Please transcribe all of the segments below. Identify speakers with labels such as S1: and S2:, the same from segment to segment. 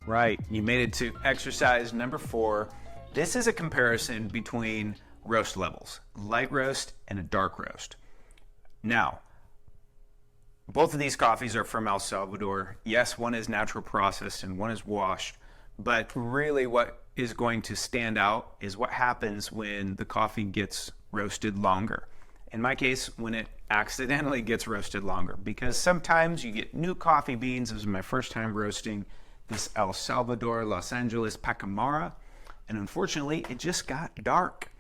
S1: Right, you made it to exercise number 4. This is a comparison between roast levels, light roast and a dark roast. Now, both of these coffees are from El Salvador. Yes, one is natural processed and one is washed, but really what is going to stand out is what happens when the coffee gets roasted longer. In my case, when it accidentally gets roasted longer, because sometimes you get new coffee beans. This is my first time roasting this El Salvador Los Angeles Pacamara, and unfortunately it just got dark.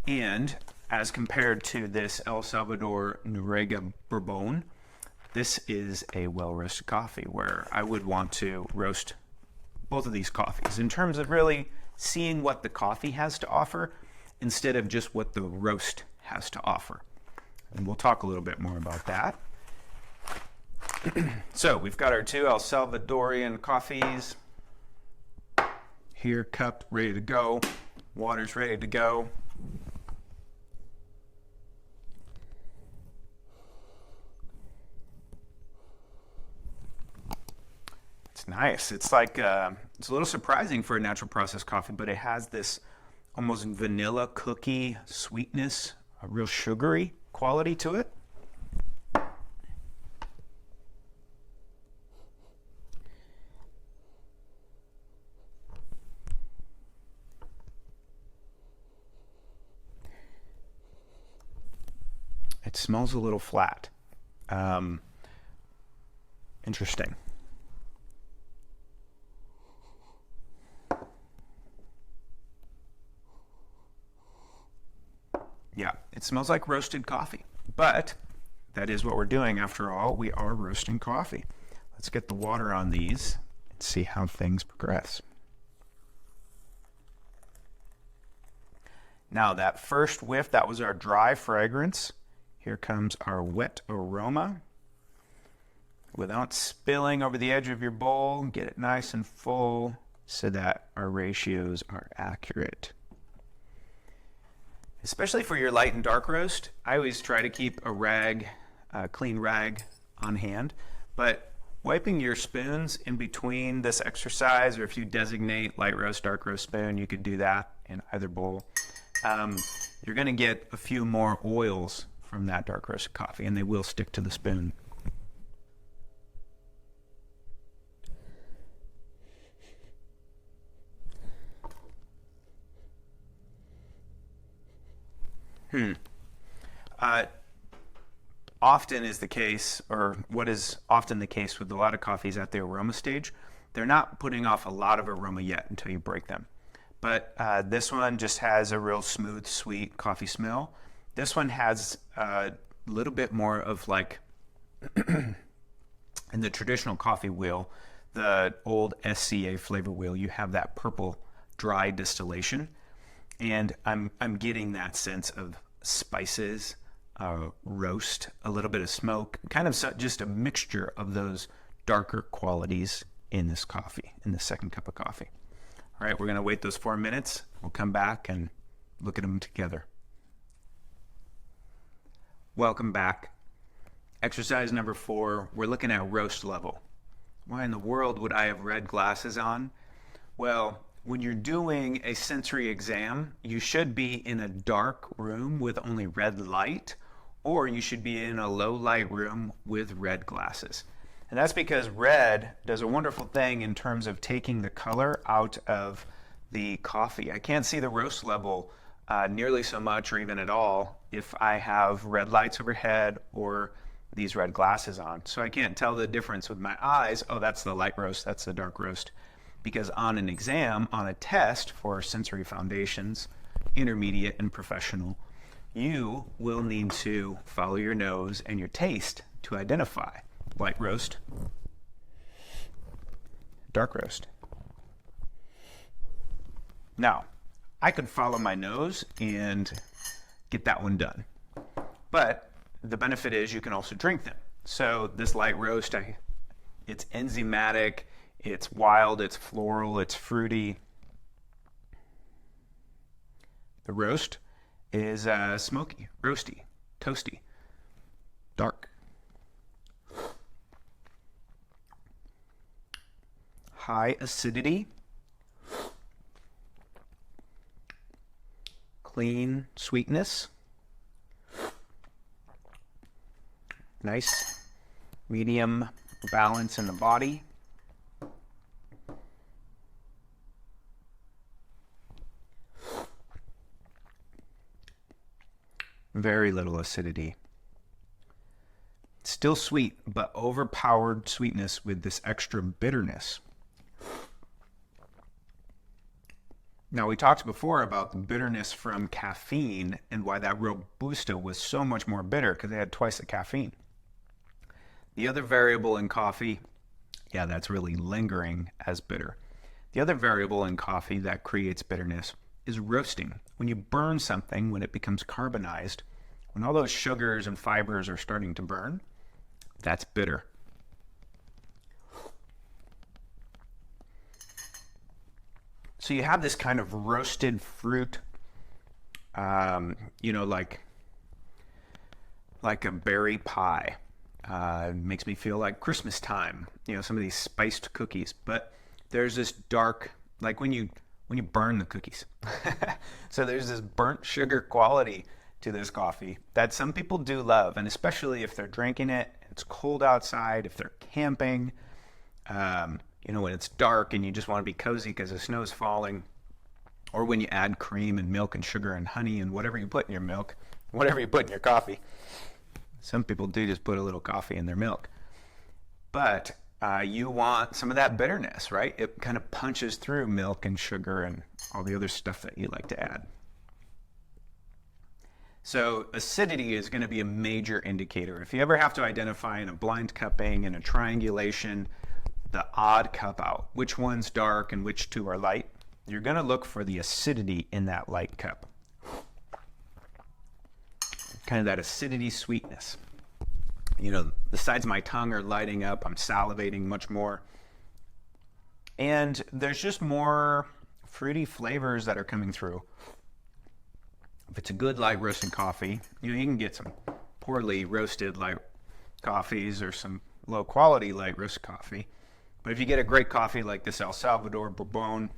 S1: And as compared to this El Salvador Noriega Bourbon, this is a well roasted coffee where I would want to roast both of these coffees in terms of really seeing what the coffee has to offer instead of just what the roast has to offer. And we'll talk a little bit more about that. So we've got our 2 El Salvadorian coffees here, cupped, ready to go. Water's ready to go. It's nice. It's like it's a little surprising for a natural processed coffee, but it has this almost vanilla cookie sweetness, a real sugary quality to it. It smells a little flat. Interesting. Yeah, it smells like roasted coffee, but that is what we're doing. After all, we are roasting coffee. Let's get the water on these and see how things progress. Now that first whiff, that was our dry fragrance. Here comes our wet aroma. Without spilling over the edge of your bowl, get it nice and full so that our ratios are accurate. Especially for your light and dark roast, I always try to keep a rag, a clean rag on hand, but wiping your spoons in between this exercise, or if you designate light roast, dark roast spoon, you could do that in either bowl. You're going to get a few more oils from that dark roasted coffee, and they will stick to the spoon. Often is the case, or what is often the case with a lot of coffees at the aroma stage, they're not putting off a lot of aroma yet until you break them. But this one just has a real smooth, sweet coffee smell. This one has a little bit more of like, in the traditional coffee wheel, the old SCA flavor wheel, you have that purple dry distillation. And I'm getting that sense of spices, roast, a little bit of smoke, kind of just a mixture of those darker qualities in this coffee, in the second cup of coffee. All right, we're going to wait those 4 minutes. We'll come back and look at them together. Welcome back. Exercise number 4, we're looking at roast level. Why in the world would I have red glasses on? Well, when you're doing a sensory exam, you should be in a dark room with only red light, or you should be in a low light room with red glasses. And that's because red does a wonderful thing in terms of taking the color out of the coffee. I can't see the roast level nearly so much or even at all if I have red lights overhead or these red glasses on. So I can't tell the difference with my eyes. Oh, that's the light roast, that's the dark roast. Because on an exam, on a test for sensory foundations, intermediate and professional, you will need to follow your nose and your taste to identify light roast, dark roast. Now, I could follow my nose and get that one done. But the benefit is you can also drink them. So this light roast, it's enzymatic, it's wild, it's floral, it's fruity. The roast is smoky, roasty, toasty, dark. high acidity, clean sweetness, nice medium balance in the body, very little acidity. Still sweet, but overpowered sweetness with this extra bitterness. Now, we talked before about the bitterness from caffeine and why that Robusta was so much more bitter because they had twice the caffeine. The other variable in coffee, yeah, that's really lingering as bitter. The other variable in coffee that creates bitterness is roasting. When you burn something, when it becomes carbonized, when all those sugars and fibers are starting to burn, that's bitter. So you have this kind of roasted fruit, like a berry pie. Makes me feel like Christmas time, some of these spiced cookies. But there's this dark, like when you burn the cookies. So there's this burnt sugar quality to this coffee that some people do love, and especially if they're drinking it, it's cold outside, if they're camping, when it's dark and you just want to be cozy because the snow's falling, or when you add cream and milk and sugar and honey and whatever you put in your milk, whatever you put in your coffee. Some people do just put a little coffee in their milk. But you want some of that bitterness, right? It kind of punches through milk and sugar and all the other stuff that you like to add. So acidity is going to be a major indicator. If you ever have to identify in a blind cupping and a triangulation the odd cup out, which one's dark and which two are light, you're going to look for the acidity in that light cup. Kind of that acidity sweetness. The sides of my tongue are lighting up. I'm salivating much more. And there's just more fruity flavors that are coming through. If it's a good light roasted coffee, you can get some poorly roasted light coffees or some low quality light roast coffee. But if you get a great coffee like this El Salvador Bourbon,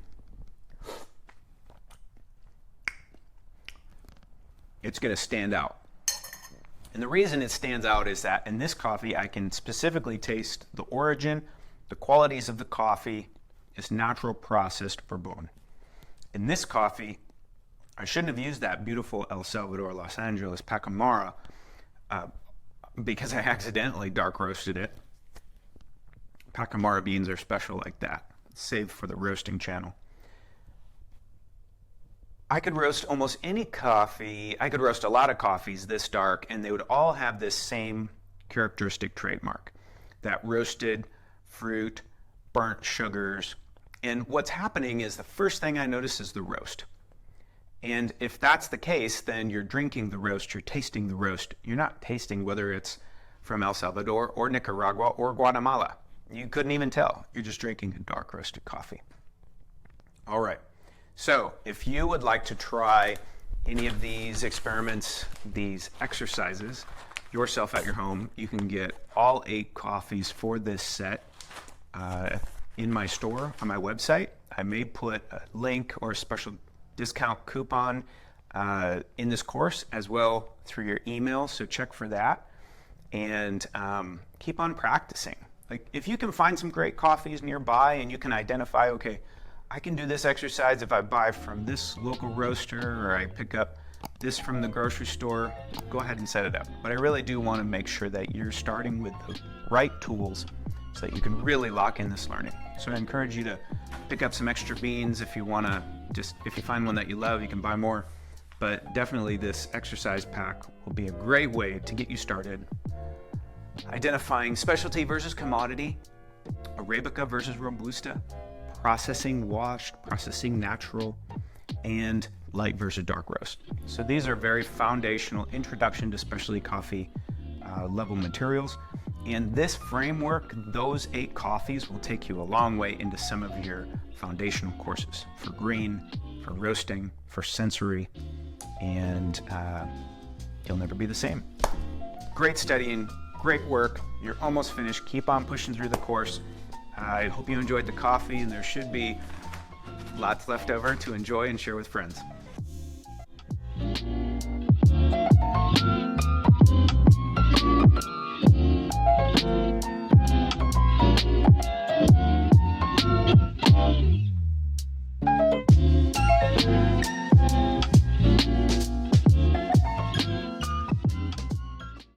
S1: it's going to stand out. And the reason it stands out is that in this coffee, I can specifically taste the origin, the qualities of the coffee, it's natural processed Bourbon. In this coffee, I shouldn't have used that beautiful El Salvador Los Angeles Pacamara because I accidentally dark roasted it. Pacamara beans are special like that, saved for the roasting channel. I could roast almost any coffee. I could roast a lot of coffees this dark, and they would all have this same characteristic trademark, that roasted fruit, burnt sugars. And what's happening is the first thing I notice is the roast. And if that's the case, then you're drinking the roast, you're tasting the roast. You're not tasting whether it's from El Salvador or Nicaragua or Guatemala. You couldn't even tell. You're just drinking a dark roasted coffee. All right. So if you would like to try any of these experiments, these exercises yourself at your home, you can get all 8 coffees for this set in my store on my website. I may put a link or a special discount coupon in this course as well through your email, so check for that. And keep on practicing. Like, if you can find some great coffees nearby and you can identify, okay, I can do this exercise if I buy from this local roaster or I pick up this from the grocery store, go ahead and set it up. But I really do want to make sure that you're starting with the right tools so that you can really lock in this learning. So I encourage you to pick up some extra beans if you want to, if you find one that you love, you can buy more. But definitely this exercise pack will be a great way to get you started identifying specialty versus commodity, Arabica versus Robusta, processing washed, processing natural, and light versus dark roast. So these are very foundational introduction to specialty coffee level materials. And this framework, those 8 coffees will take you a long way into some of your foundational courses for green, for roasting, for sensory, and you'll never be the same. Great studying, great work. You're almost finished. Keep on pushing through the course. I hope you enjoyed the coffee, and there should be lots left over to enjoy and share with friends.